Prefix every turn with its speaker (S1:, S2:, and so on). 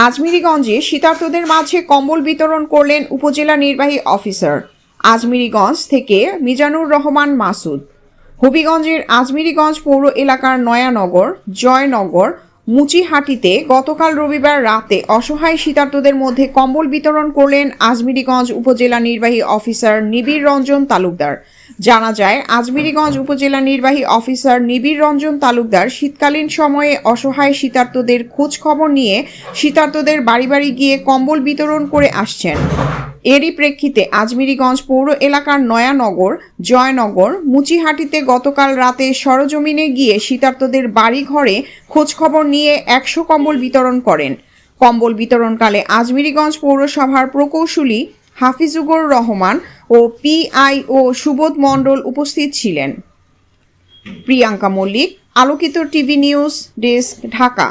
S1: আজমিরীগঞ্জে শীতার্তদের মাঝে কম্বল বিতরণ করলেন উপজেলা নির্বাহী অফিসার। আজমিরীগঞ্জ থেকে মিজানুর রহমান মাসুদ। হবিগঞ্জের আজমিরীগঞ্জ পৌর এলাকার নয়ানগর, জয়নগর, মুচিহাটিতে গতকাল রবিবার রাতে অসহায় শীতার্তদের মধ্যে কম্বল বিতরণ করলেন আজমিরীগঞ্জ উপজেলা নির্বাহী অফিসার নিবিড় রঞ্জন তালুকদার। জানা যায়, আজমিরীগঞ্জ উপজেলা নির্বাহী অফিসার নিবিড় রঞ্জন তালুকদার শীতকালীন সময়ে অসহায় শীতার্তদের খোঁজ খবর নিয়ে শীতার্তদের বাড়ি বাড়ি গিয়ে কম্বল বিতরণ করে আসছেন। এরই প্রেক্ষিতে আজমিরীগঞ্জ পৌর এলাকার নয়ানগর, জয়নগর, মুচিহাটিতে গতকাল রাতে সরজমিনে গিয়ে শীতার্তদের বাড়ি ঘরে খোঁজখবর নিয়ে 100 কম্বল বিতরণ করেন। কম্বল বিতরণকালে আজমিরীগঞ্জ পৌরসভার প্রকৌশলী হাফিজুর রহমান ও পিআইও সুবোধ মণ্ডল উপস্থিত ছিলেন। প্রিয়াঙ্কা মল্লিক, আলোকিত টিভি নিউজ ডেস্ক, ঢাকা।